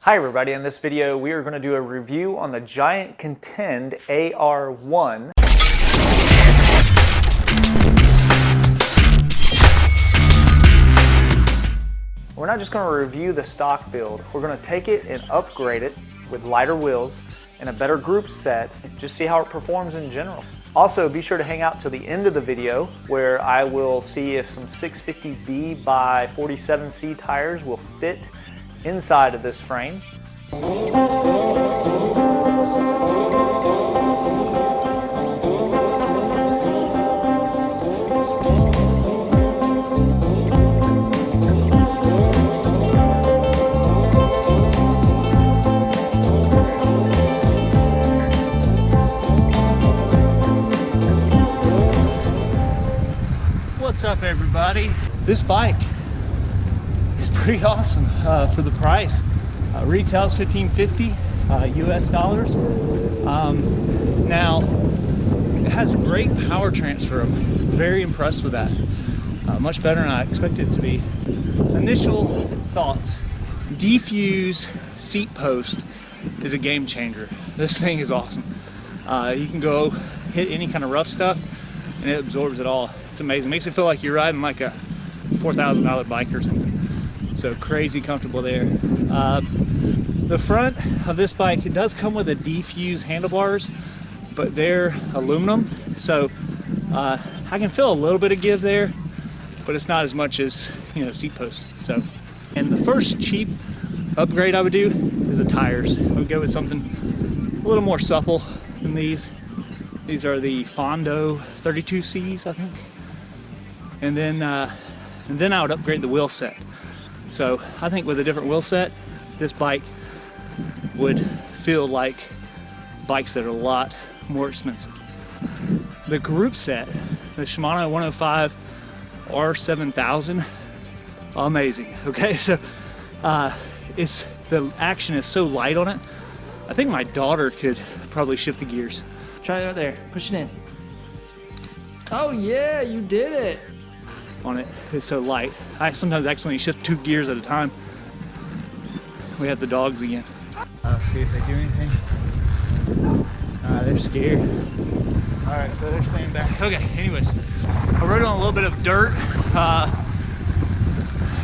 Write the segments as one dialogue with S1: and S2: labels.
S1: Hi everybody, in this video we are going to do a review on the Giant Contend AR1. We're not just going to review the stock build, we're going to take it and upgrade it with lighter wheels and a better group set, just see how it performs in general. Also, be sure to hang out till the end of the video where I will see if some 650B by 47C tires will fit inside of this frame.
S2: What's up everybody? This bike is pretty awesome for the price. Retails $1,550 US dollars. Now it has great power transfer. I'm very impressed with that. Much better than I expected it to be. Initial thoughts: defuse seat post is a game changer. This thing is awesome. You can go hit any kind of rough stuff and it absorbs it all. It's amazing. Makes it feel like you're riding like a $4,000 bike or something. So crazy comfortable there. The front of this bike, it does come with a defuse handlebars, but they're aluminum. So I can feel a little bit of give there, but it's not as much as, you know, seat post. So, and the first cheap upgrade I would do is the tires. I would go with something a little more supple than these. These are the Fondo 32Cs, I think. And then I would upgrade the wheel set. So I think with a different wheel set, this bike would feel like bikes that are a lot more expensive. The group set, the Shimano 105 R7000, amazing. Okay, so the action is so light on it. I think my daughter could probably shift the gears.
S3: Try it right there. Push it in. Oh yeah, you did it.
S2: On it, it's so light. I sometimes accidentally shift 2 gears at a time. We have the dogs again. See if they do anything. They're scared. All right, so they're staying back. Okay, anyways, I rode on a little bit of dirt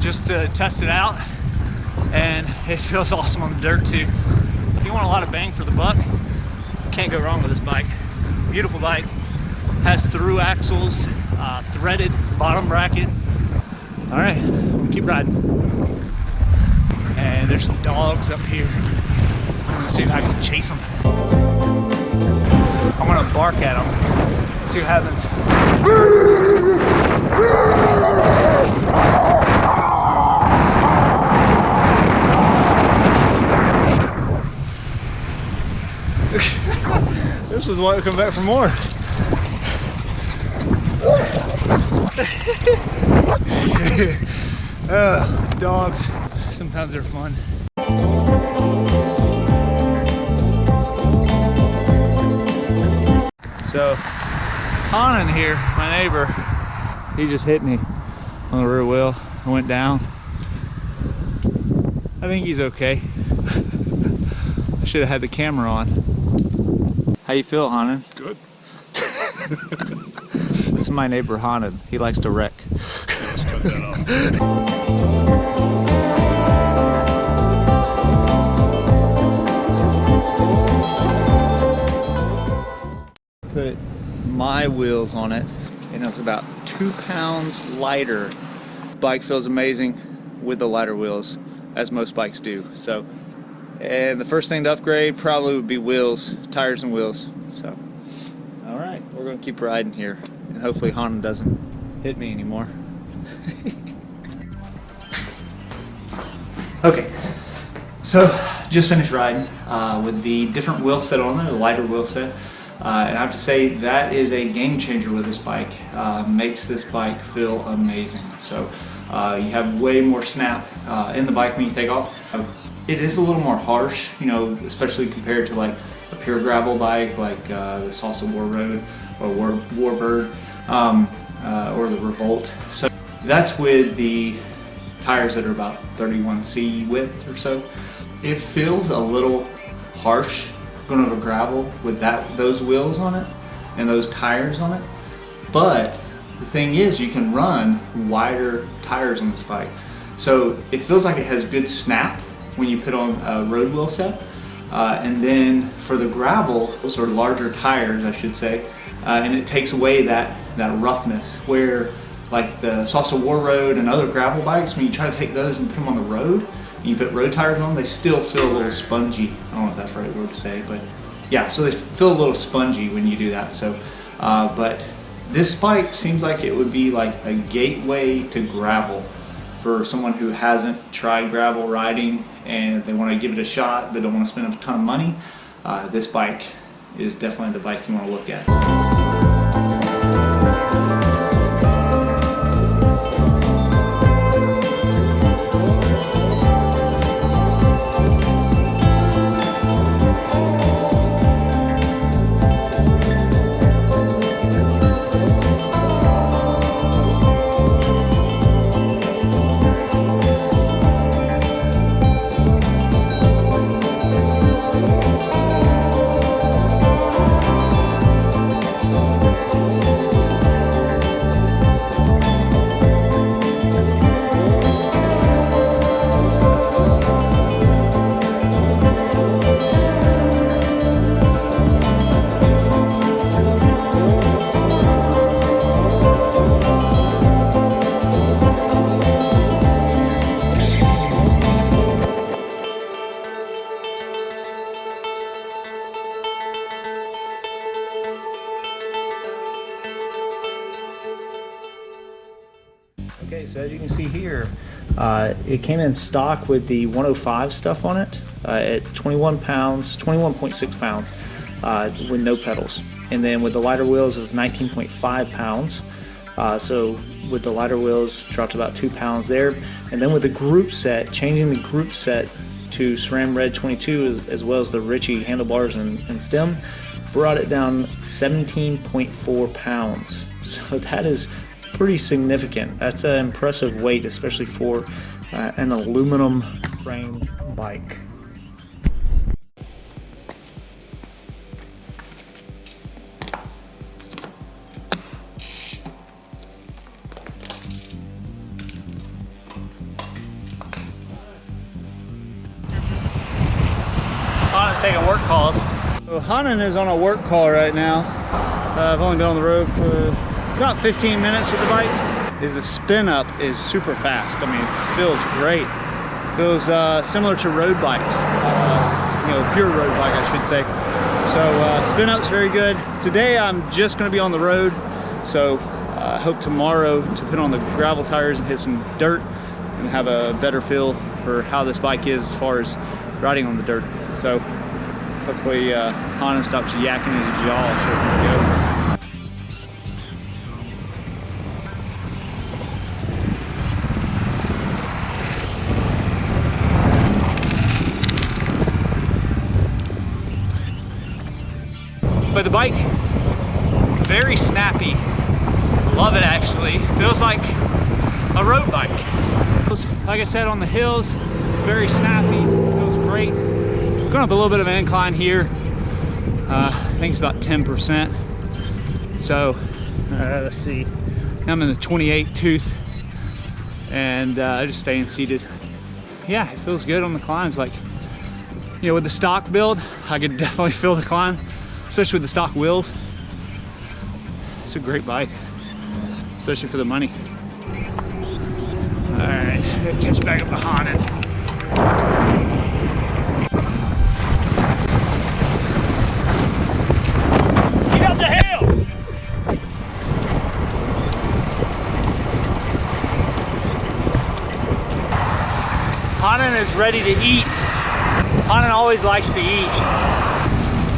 S2: just to test it out, and it feels awesome on the dirt too. If you want a lot of bang for the buck, can't go wrong with this bike. Beautiful bike. Has through axles, threaded bottom bracket. All right, we'll keep riding. And there's some dogs up here. I'm gonna see if I can chase them. I'm gonna bark at them. See what happens. This is why I come back for more. Dogs, sometimes they're fun. So, Hanan here, my neighbor, he just hit me on the rear wheel. I went down. I think he's okay. I should have had the camera on. How you feel, Hanan?
S4: Good.
S1: This is my neighbor Hanan. He likes to wreck.
S4: Let's cut that off.
S2: Put my wheels on it, and it's about 2 pounds lighter. Bike feels amazing with the lighter wheels, as most bikes do. So, and the first thing to upgrade probably would be wheels, tires and wheels. So, all right, we're gonna keep riding here, and hopefully Honda doesn't hit me anymore. Okay, so just finished riding with the different wheel set on there, the lighter wheel set. And I have to say that is a game changer with this bike. Makes this bike feel amazing. So you have way more snap in the bike when you take off. It is a little more harsh, you know, especially compared to like a pure gravel bike like the Salsa War Road or Warbird or the Revolt. So that's with the tires that are about 31C width or so. It feels a little harsh going over gravel with those wheels on it and those tires on it. But the thing is, you can run wider tires on this bike. So it feels like it has good snap when you put on a road wheel set. And then for the gravel, those are larger tires, I should say, and it takes away that roughness where like the Salsa War Road and other gravel bikes, when you try to take those and put them on the road, and you put road tires on them, they still feel a little spongy. I don't know if that's the right word to say, but yeah, so they feel a little spongy when you do that. So, but this bike seems like it would be like a gateway to gravel for someone who hasn't tried gravel riding and they want to give it a shot but don't want to spend a ton of money. This bike is definitely the bike you want to look at. Okay, so as you can see here, it came in stock with the 105 stuff on it at 21 pounds, 21.6 pounds with no pedals. And then with the lighter wheels, it was 19.5 pounds. So with the lighter wheels, dropped about 2 pounds there. And then with the group set, changing the group set to SRAM Red 22 as well as the Ritchie handlebars and stem, brought it down 17.4 pounds. So that is pretty significant. That's an impressive weight, especially for an aluminum framed bike. Hannah's taking work calls. So Hannah is on a work call right now. I've only been on the road for about 15 minutes with the bike. The spin up is super fast. I mean, it feels great. Feels similar to road bikes, pure road bike, I should say. So spin up's very good. Today I'm just going to be on the road, so I hope tomorrow to put on the gravel tires and hit some dirt and have a better feel for how this bike is as far as riding on the dirt. So hopefully Hannah stops yakking his jaw so we can go. But the bike, very snappy. Love it actually. Feels like a road bike. Like I said, on the hills, very snappy. Feels great. Going up a little bit of an incline here. I think it's about 10%. So let's see. I'm in the 28 tooth, and just staying seated. Yeah, it feels good on the climbs. Like, with the stock build, I could definitely feel the climb. Especially with the stock wheels. It's a great bike, especially for the money. All right, catch back up behind it. Get up the hill! Hanan is ready to eat. Hanan always likes to eat.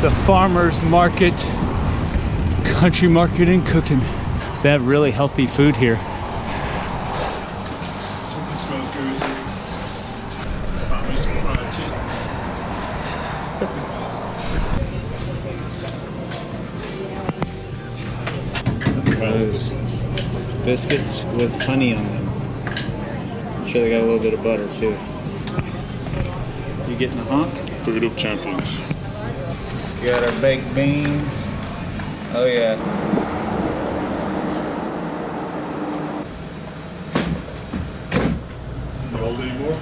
S2: The farmers market, country market and cooking. They have really healthy food here. Those biscuits with honey on them. I'm sure they got a little bit of butter too. You we getting a hunk?
S4: Food of champions.
S2: Got our baked beans. Oh yeah.
S4: Roll anymore?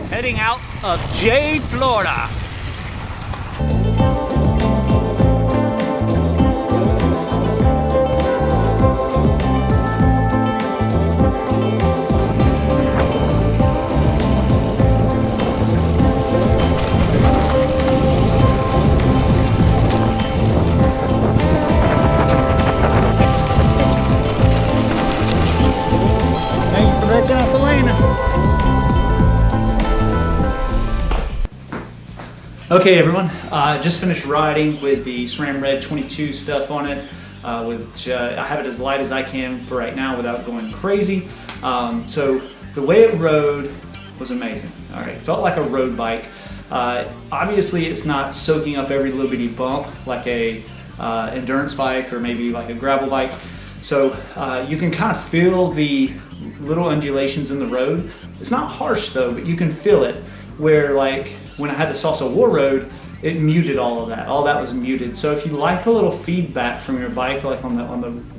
S2: Heading out of Jay, Florida. Thanks for breaking up the lane. Okay everyone, just finished riding with the SRAM Red 22 stuff on it, which I have it as light as I can for right now without going crazy. So the way it rode was amazing. All right, felt like a road bike. Obviously it's not soaking up every little bitty bump like a endurance bike or maybe like a gravel bike. So you can kind of feel the little undulations in the road. It's not harsh though, but you can feel it, where like when I had the Salsa War Road, it muted all of that. All that was muted. So if you like a little feedback from your bike, like on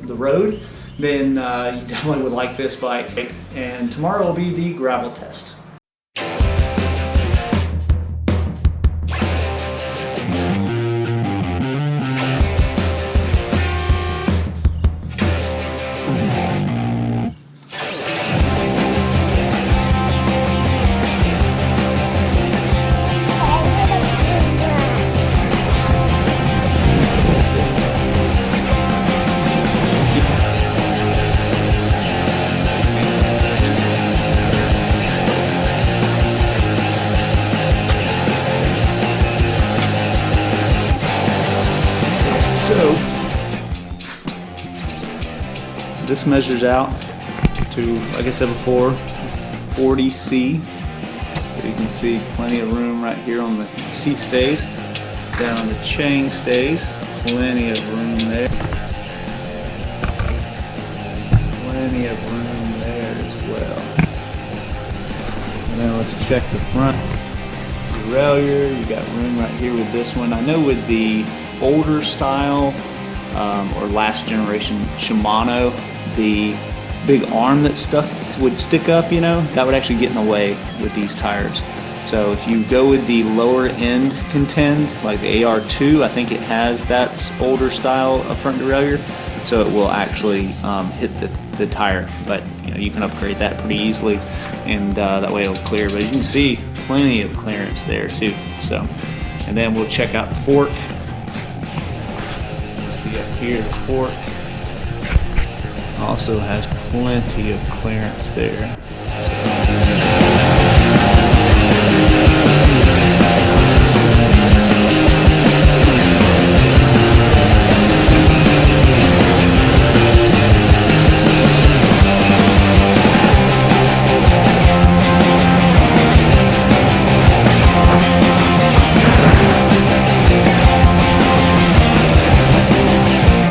S2: the road, then you definitely would like this bike. And tomorrow will be the gravel test. This measures out to, like I said before, 40C. So you can see plenty of room right here on the seat stays. Down on the chain stays, plenty of room there. Plenty of room there as well. And then let's check the front. Derailleur, you got room right here with this one. I know with the older style or last generation Shimano, the big arm that would stick up, you know, that would actually get in the way with these tires. So if you go with the lower end Contend, like the AR2, I think it has that older style of front derailleur, so it will actually hit the tire. But you know, you can upgrade that pretty easily, and that way it'll clear. But you can see plenty of clearance there too. So, and then we'll check out the fork. See up here, the fork also has plenty of clearance there.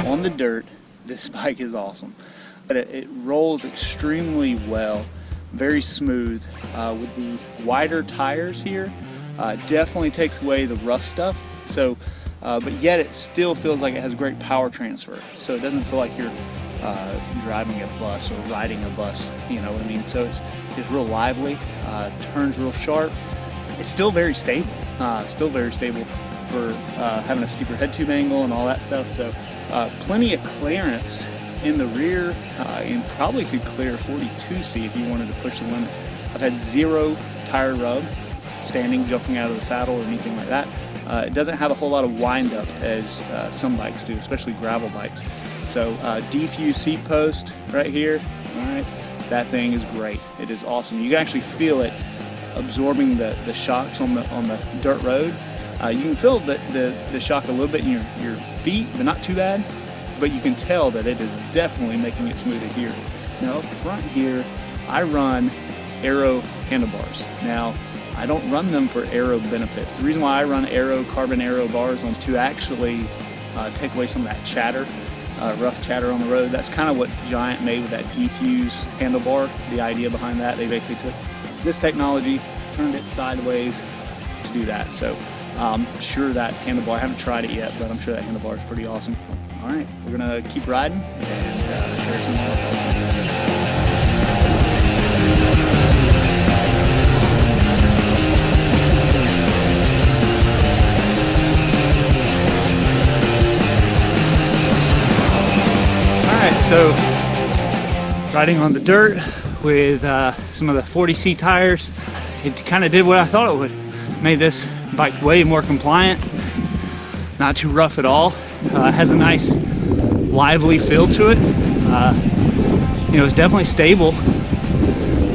S2: On the dirt, this bike is awesome. But it rolls extremely well, very smooth. With the wider tires here, definitely takes away the rough stuff. So, but yet it still feels like it has great power transfer. So it doesn't feel like you're driving a bus or riding a bus. You know what I mean? So it's real lively, turns real sharp. It's still very stable. For having a steeper head tube angle and all that stuff. So plenty of clearance in the rear, and probably could clear 42C if you wanted to push the limits. I've had zero tire rub, standing, jumping out of the saddle, or anything like that. It doesn't have a whole lot of wind up as some bikes do, especially gravel bikes. So defuse seat post right here, all right, that thing is great. It is awesome. You can actually feel it absorbing the shocks on the dirt road. You can feel the shock a little bit in your feet, but not too bad. But you can tell that it is definitely making it smoother here. Now up front here, I run aero handlebars. Now, I don't run them for aero benefits. The reason why I run carbon aero bars is to actually take away some of that chatter rough chatter on the road. That's kind of what Giant made with that defuse handlebar. The idea behind that, they basically took this technology, turned it sideways to do that. So I'm sure that handlebar, I haven't tried it yet, but I'm sure that handlebar is pretty awesome. All right, we're gonna keep riding and share some more. So, riding on the dirt with some of the 40C tires, it kind of did what I thought it would. Made this bike way more compliant, not too rough at all. Has a nice lively feel to it. You know, it's definitely stable,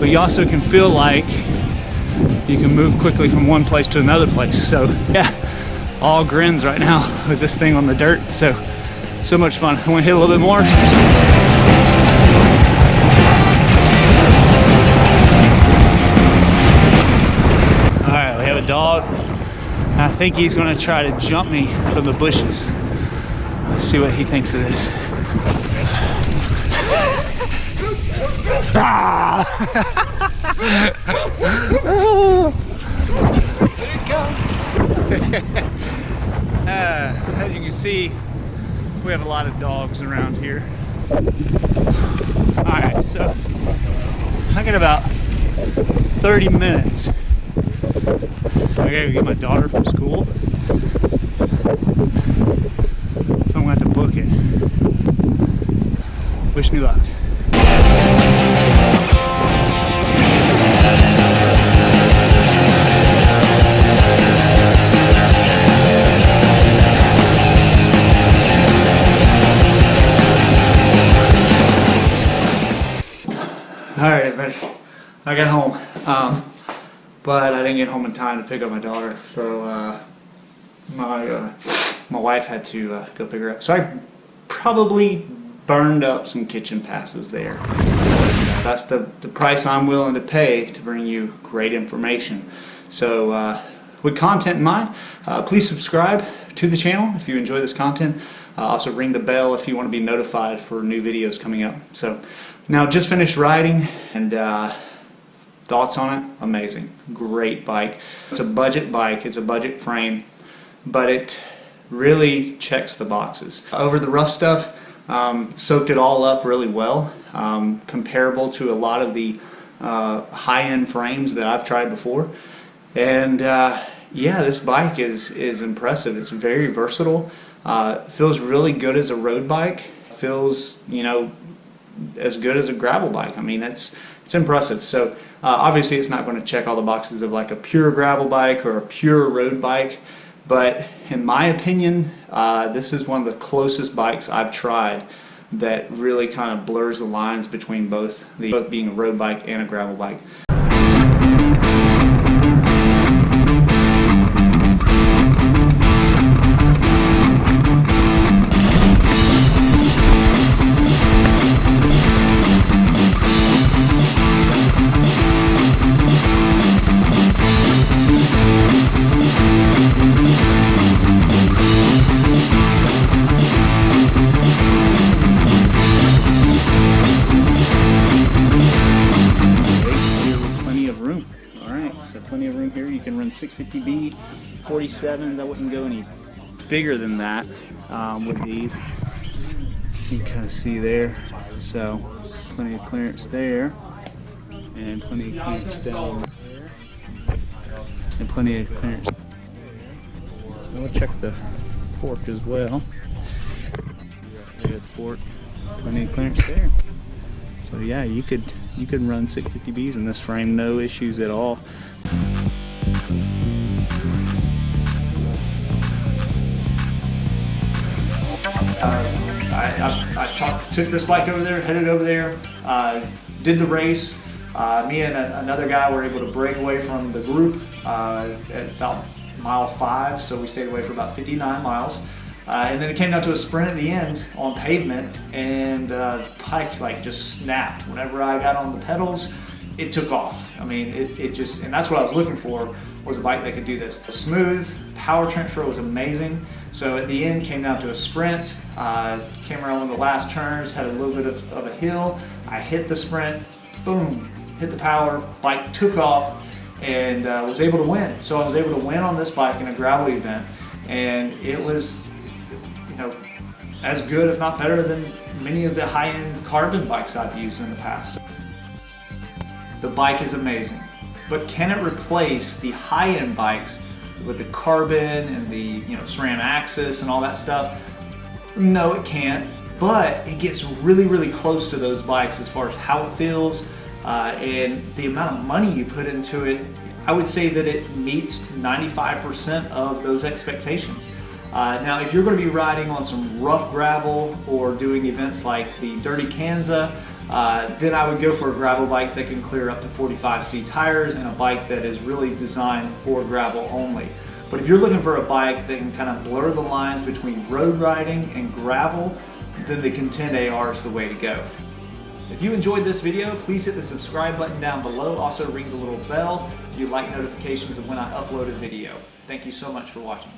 S2: but you also can feel like you can move quickly from one place to another place. So yeah, all grins right now with this thing on the dirt. So much fun. I want to hit a little bit more. Alright, we have a dog. I think he's going to try to jump me from the bushes. Let's see what he thinks of this. As you can see, we have a lot of dogs around here. Alright, so I got about 30 minutes. I gotta get my daughter from school, so I'm gonna have to book it. Wish me luck. Alright everybody, I got home, but I didn't get home in time to pick up my daughter, so my wife had to go pick her up. So I probably burned up some kitchen passes there. That's the price I'm willing to pay to bring you great information. So with content in mind, please subscribe to the channel if you enjoy this content. Also ring the bell if you want to be notified for new videos coming up. So now just finished riding, and thoughts on it? Amazing. Great bike. It's a budget bike, it's a budget frame, but it really checks the boxes. Over the rough stuff, soaked it all up really well, comparable to a lot of the high-end frames that I've tried before. And yeah, this bike is impressive. It's very versatile. Feels really good as a road bike. Feels, you know, as good as a gravel bike. I mean, it's impressive. So obviously it's not going to check all the boxes of like a pure gravel bike or a pure road bike, but in my opinion, this is one of the closest bikes I've tried that really kind of blurs the lines between both being a road bike and a gravel bike. Plenty of room here. You can run 650B, 47s. I wouldn't go any bigger than that with these. You can kind of see there. So plenty of clearance there, and plenty of clearance down there, and plenty of clearance. We'll check the fork as well. See that red fork. Plenty of clearance there. So yeah, you could run 650Bs in this frame, no issues at all. I took this bike over there, headed over there, did the race. Me and another guy were able to break away from the group at about mile 5, so we stayed away for about 59 miles. And then it came down to a sprint at the end on pavement, and the bike like just snapped. Whenever I got on the pedals, it took off. I mean, it just, and that's what I was looking for, was a bike that could do this. Smooth, power transfer was amazing.
S1: So at the end, came down to a sprint, came around one of the last turns, had a little bit of a hill. I hit the sprint, boom, hit the power, bike took off, and was able to win. So I was able to win on this bike in a gravel event, and it was, you know, as good, if not better, than many of the high-end carbon bikes I've used in the past. The bike is amazing, but can it replace the high-end bikes with the carbon and the SRAM axis and all that stuff? No, it can't, but it gets really, really close to those bikes as far as how it feels and the amount of money you put into it. I would say that it meets 95% of those expectations. Now, if you're going to be riding on some rough gravel or doing events like the Dirty Kanza, then I would go for a gravel bike that can clear up to 45C tires and a bike that is really designed for gravel only. But if you're looking for a bike that can kind of blur the lines between road riding and gravel, then the Contend AR is the way to go. If you enjoyed this video, please hit the subscribe button down below. Also ring the little bell if you'd like notifications of when I upload a video. Thank you so much for watching.